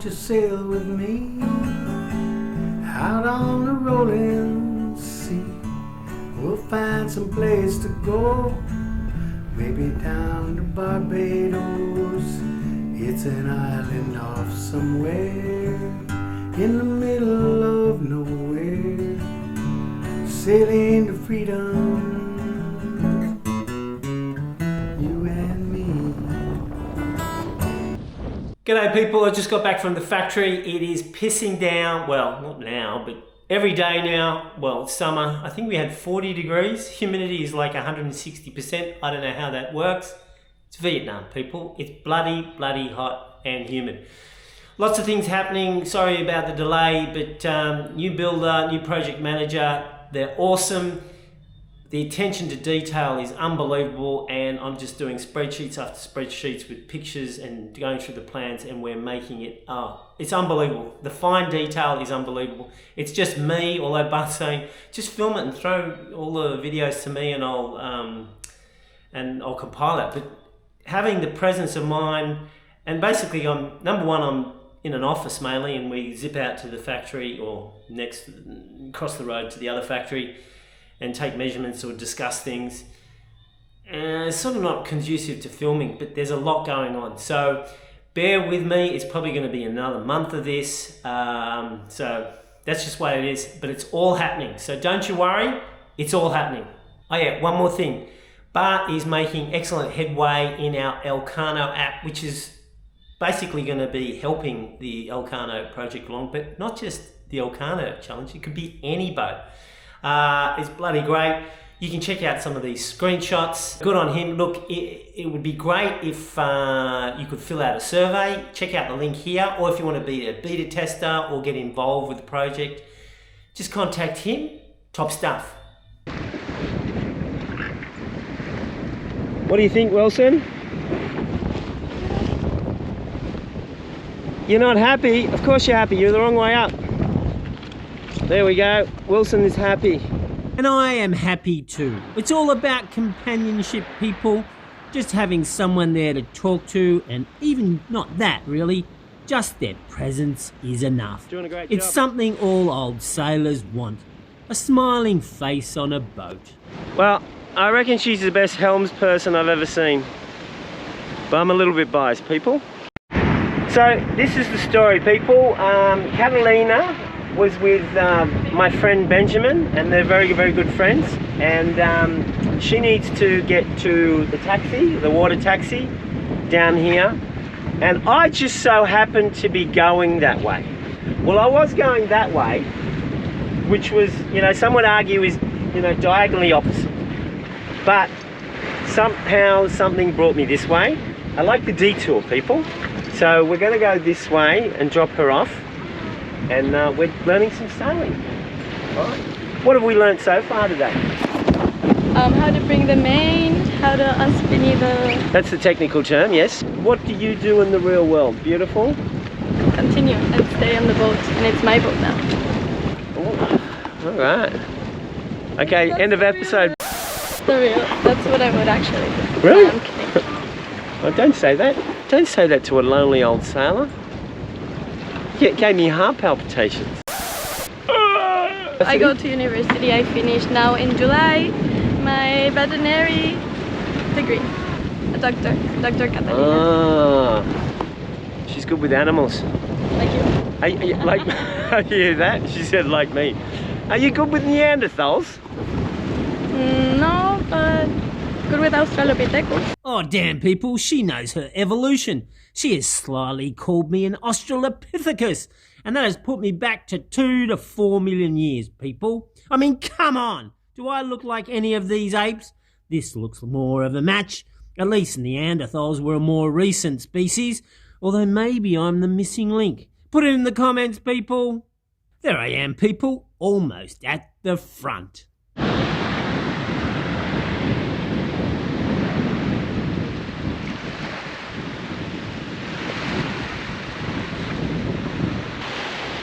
you sail with me out on the rolling sea? We'll find some place to go, maybe down to Barbados. It's an island off somewhere in the middle of nowhere, sailing to freedom, you and me. G'day people, I just got back from the factory. It is pissing down, well, not now, but every day now. Well, it's summer. I think we had 40 degrees. Humidity is like 160%. I don't know how that works. It's Vietnam, people. It's bloody hot and humid. Lots of things happening. Sorry about the delay, but new builder, new project manager, they're awesome. The attention to detail is unbelievable, and I'm just doing spreadsheets after spreadsheets with pictures and going through the plans, and we're making it, it's unbelievable. The fine detail is unbelievable. It's just me, although Bart's saying, just film it and throw all the videos to me and I'll compile it. But having the presence of mind, and basically I'm in an office mainly, and we zip out to the factory or across the road to the other factory and take measurements or discuss things. It's sort of not conducive to filming, but there's a lot going on. So bear with me, it's probably going to be another month of this. So that's just what it is, but it's all happening. So don't you worry, it's all happening. Oh yeah, one more thing. Bart is making excellent headway in our Elcano app, which is basically going to be helping the Elcano project along, but not just the Elcano challenge, it could be any boat. It's bloody great. You can check out some of these screenshots. Good on him. Look, it would be great if you could fill out a survey. Check out the link here, or if you want to be a beta tester or get involved with the project, just contact him. Top stuff. What do you think, Wilson? You're not happy? Of course you're happy. You're the wrong way up. There we go. Wilson is happy. And I am happy too. It's all about companionship, people. Just having someone there to talk to, and even not that really, just their presence is enough. Doing a great job. It's something all old sailors want. A smiling face on a boat. Well, I reckon she's the best helms person I've ever seen. But I'm a little bit biased, people. So this is the story, people. Catalina was with my friend Benjamin, and they're very good friends, and she needs to get to the taxi, the water taxi down here, and I just so happened to be going that way. Well, I was going that way, which was, some would argue is, diagonally opposite, but somehow something brought me this way. I like the detour, people. So we're going to go this way and drop her off, and we're learning some sailing. Right. What have we learned so far today? How to bring the main, how to unspinny the... That's the technical term, yes. What do you do in the real world? Beautiful? Continue and stay on the boat, and it's my boat now. Ooh. All right. Okay, that's end of episode. That's what I would actually do. Really? I'm kidding. Oh, don't say that. Don't say that to a lonely old sailor. It gave me heart palpitations. I go to university. I finished now in July my veterinary degree. A doctor, Dr. Catalina. Ah, she's good with animals. Like you. Are you like, I hear that? She said like me. Are you good with Neanderthals? No, but good with Australopithecus. Oh damn, people, she knows her evolution. She has slyly called me an Australopithecus, and that has put me back to 2 to 4 million years, people. I mean, come on! Do I look like any of these apes? This looks more of a match. At least Neanderthals were a more recent species, although maybe I'm the missing link. Put it in the comments, people. There I am, people, almost at the front.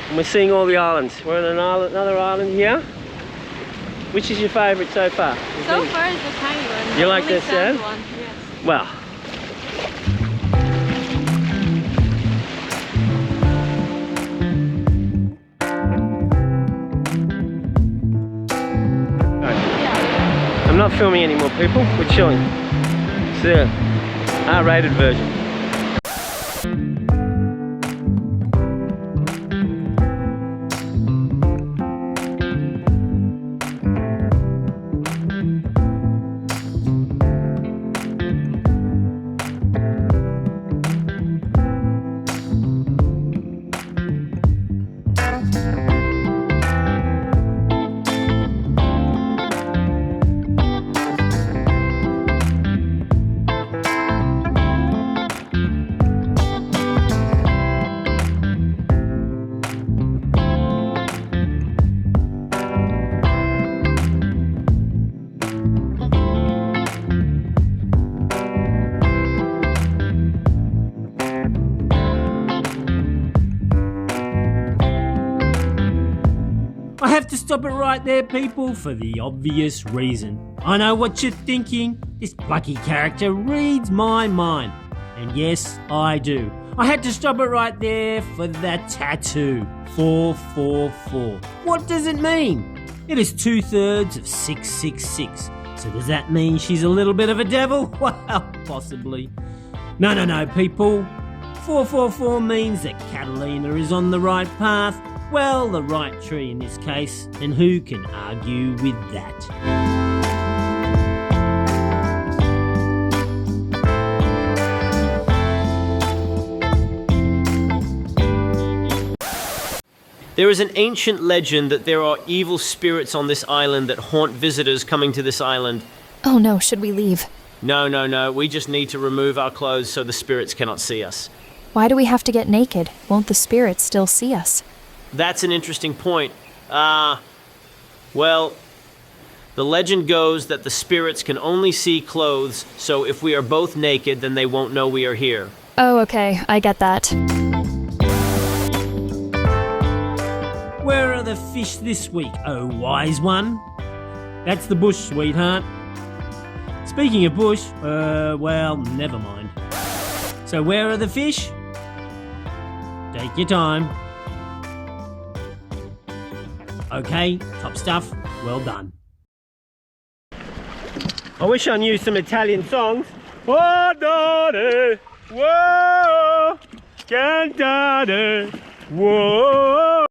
And we're seeing all the islands. We're on another island here. Which is your favourite so far? So far is the tiny one. You like this, sand yeah? one, yes. Well. filming anymore, people. We're chilling. It's the R-rated version. I have to stop it right there, people, for the obvious reason. I know what you're thinking. This plucky character reads my mind. And yes, I do. I had to stop it right there for that tattoo. 444. What does it mean? It is 2/3 of 666. So does that mean she's a little bit of a devil? Well, possibly. No, people. 444 means that Catalina is on the right path. Well, the right tree in this case, and who can argue with that? There is an ancient legend that there are evil spirits on this island that haunt visitors coming to this island. Oh no, should we leave? No, we just need to remove our clothes so the spirits cannot see us. Why do we have to get naked? Won't the spirits still see us? That's an interesting point. Well, the legend goes that the spirits can only see clothes, so if we are both naked, then they won't know we are here. Oh, okay, I get that. Where are the fish this week, oh wise one? That's the bush, sweetheart. Speaking of bush, well, never mind. So where are the fish? Take your time. Okay, top stuff, well done. I wish I knew some Italian songs. Oh, Daddy, whoa, cantare, whoa.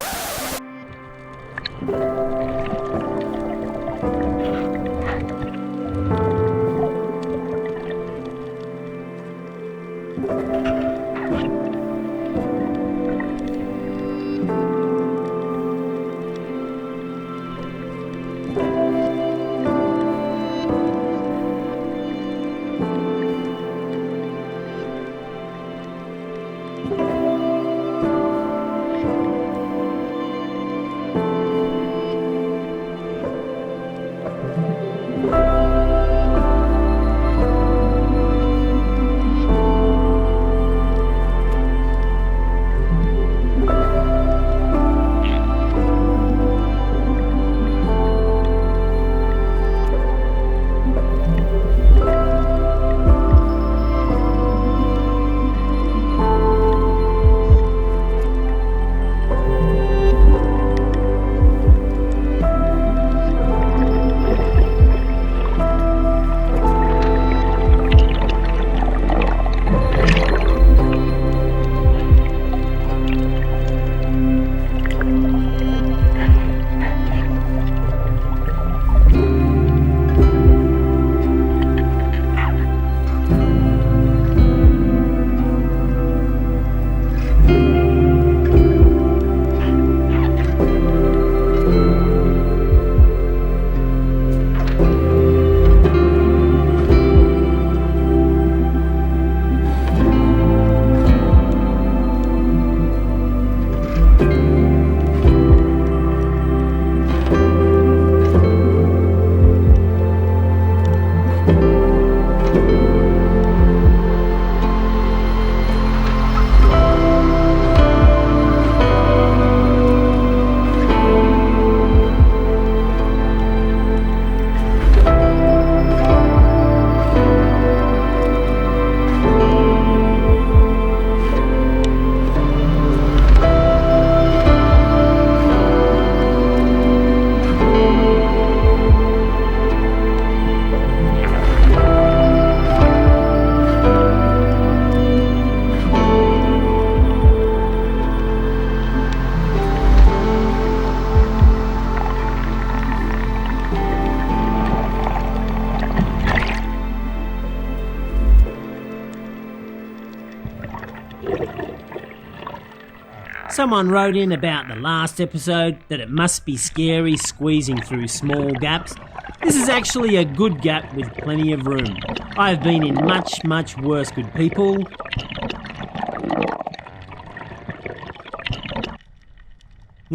Someone wrote in about the last episode that it must be scary squeezing through small gaps. This is actually a good gap with plenty of room. I've been in much, much worse, good people.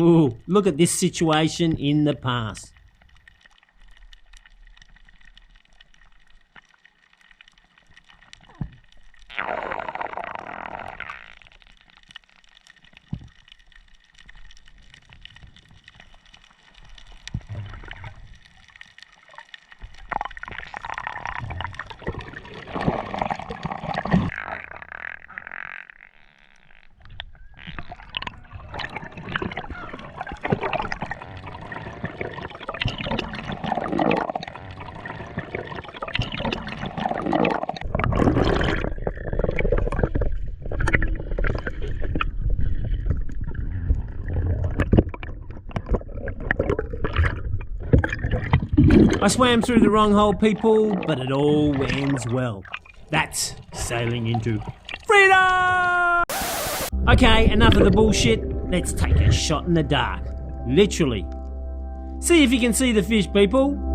Ooh, look at this situation in the past. I swam through the wrong hole, people, but it all ends well. That's sailing into freedom! Okay, enough of the bullshit. Let's take a shot in the dark. Literally. See if you can see the fish, people.